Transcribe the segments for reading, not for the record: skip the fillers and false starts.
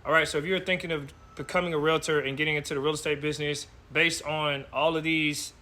All right, so if you're thinking of becoming a realtor and getting into the real estate business based on all of these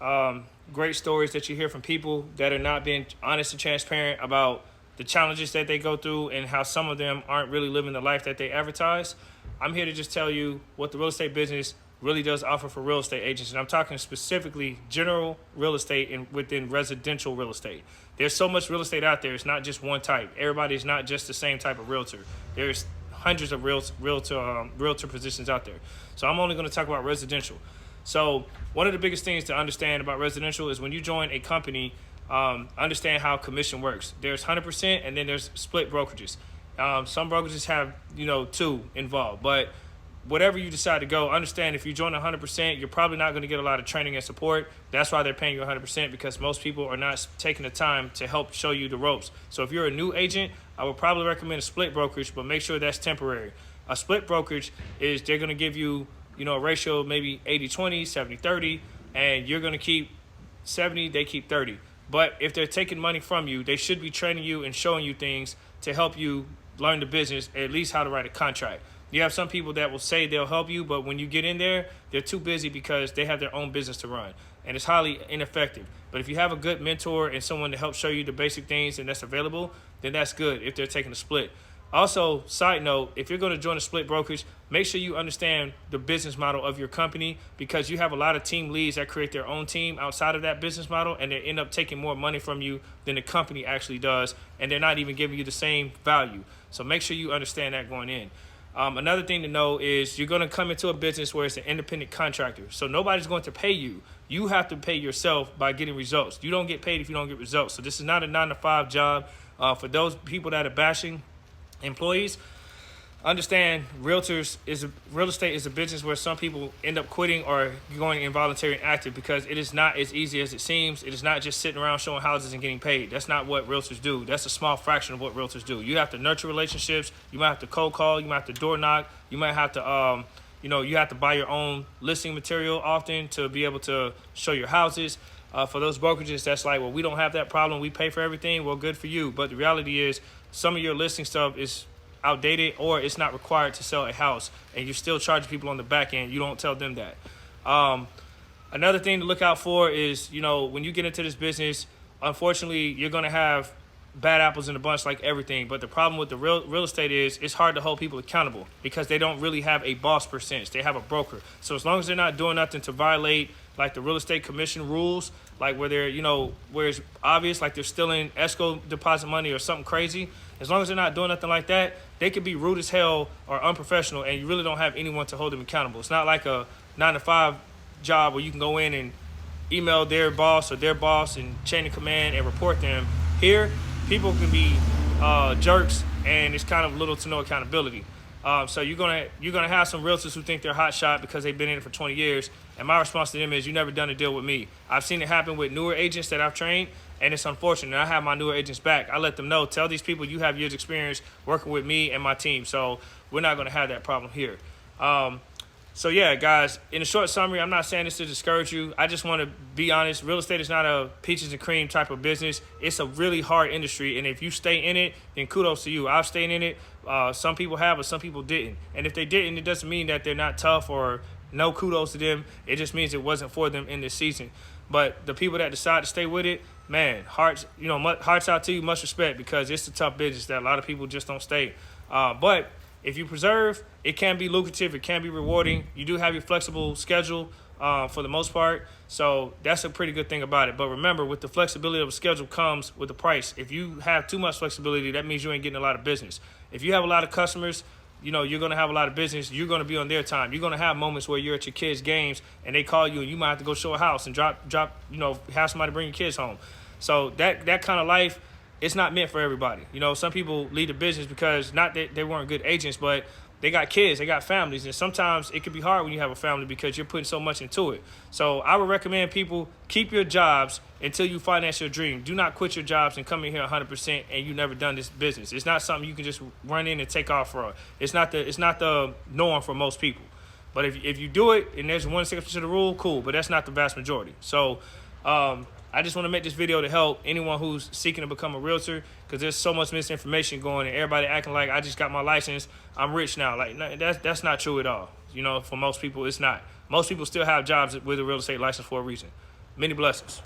great stories that you hear from people that are not being honest and transparent about the challenges that they go through and how some of them aren't really living the life that they advertise, I'm here to just tell you what the real estate business really does offer for real estate agents. And I'm talking specifically general real estate and within residential real estate. There's so much real estate out there. It's not just one type. Everybody's not just the same type of realtor. There's hundreds of realtor positions out there. So I'm only going to talk about residential. So one of the biggest things to understand about residential is when you join a company, understand how commission works. There's 100% and then there's split brokerages. Some brokerages have, two involved, but whatever you decide to go, understand if you join 100%, you're probably not going to get a lot of training and support. That's why they're paying you 100%, because most people are not taking the time to help show you the ropes. So if you're a new agent, I would probably recommend a split brokerage, but make sure that's temporary. A split brokerage is they're going to give you, a ratio of maybe 80-20, 70-30, and you're going to keep 70, they keep 30. But if they're taking money from you, they should be training you and showing you things to help you learn the business, at least how to write a contract. You have some people that will say they'll help you, but when you get in there, they're too busy because they have their own business to run, and it's highly ineffective. But if you have a good mentor and someone to help show you the basic things and that's available, then that's good if they're taking a split. Also, side note, if you're going to join a split brokerage, make sure you understand the business model of your company, because you have a lot of team leads that create their own team outside of that business model, and they end up taking more money from you than the company actually does, and they're not even giving you the same value. So make sure you understand that going in. Another thing to know is you're going to come into a business where it's an independent contractor. So nobody's going to pay you. You have to pay yourself by getting results. You don't get paid if you don't get results. So this is not a 9-to-5 job. For those people that are bashing employees, understand real estate is a business where some people end up quitting or going involuntary and active, because it is not as easy as it seems. It is not just sitting around showing houses and getting paid. That's not what realtors do. That's a small fraction of what realtors do. You have to nurture relationships. You might have to cold call. You might have to door knock. You might have to, you have to buy your own listing material often to be able to show your houses. For those brokerages, that's like, well, we don't have that problem. We pay for everything. Well, good for you. But the reality is some of your listing stuff is outdated, or it's not required to sell a house, and you still charge people on the back end. You don't tell them that. Another thing to look out for is, when you get into this business, unfortunately, you're going to have bad apples in a bunch like everything. But the problem with the real estate is it's hard to hold people accountable, because they don't really have a boss per sense. They have a broker. So as long as they're not doing nothing to violate like the real estate commission rules, like where they're, where it's obvious, like they're stealing escrow deposit money or something crazy, as long as they're not doing nothing like that, they could be rude as hell or unprofessional, and you really don't have anyone to hold them accountable. It's not like a 9-to-5 job where you can go in and email their boss or their boss and chain of command and report them. Here, people can be jerks, and it's kind of little to no accountability. So you're gonna have some realtors who think they're hot shot because they've been in it for 20 years. And my response to them is, you never done a deal with me. I've seen it happen with newer agents that I've trained, and it's unfortunate. I have my newer agents back. I let them know, tell these people you have years experience working with me and my team. So we're not gonna have that problem here. So yeah, guys, in a short summary, I'm not saying this to discourage you. I just want to be honest. Real estate is not a peaches and cream type of business. It's a really hard industry, and if you stay in it, then kudos to you. I've stayed in it. Some people have, but some people didn't. And if they didn't, it doesn't mean that they're not tough or no kudos to them. It just means it wasn't for them in this season. But the people that decide to stay with it, man, hearts out to you, much respect, because it's a tough business that a lot of people just don't stay. But if you preserve, it can be lucrative. It can be rewarding. You do have your flexible schedule for the most part. So that's a pretty good thing about it. But remember, with the flexibility of a schedule comes with the price. If you have too much flexibility, that means you ain't getting a lot of business. If you have a lot of customers, you're going to have a lot of business. You're going to be on their time. You're going to have moments where you're at your kids' games and they call you, and you might have to go show a house and have somebody bring your kids home. So that kind of life, it's not meant for everybody. Some people lead a business because not that they weren't good agents, but they got kids, they got families, and sometimes it can be hard when you have a family because you're putting so much into it. So I would recommend people keep your jobs until you finance your dream. Do not quit your jobs and come in here 100% and you never done this business. It's not something you can just run in and take off for. It's not the norm for most people. But if you do it and there's one exception to the rule, cool. But that's not the vast majority. So I just want to make this video to help anyone who's seeking to become a realtor, because there's so much misinformation going and everybody acting like I just got my license, I'm rich now. Like, that's not true at all. You know, for most people, it's not. Most people still have jobs with a real estate license for a reason. Many blessings.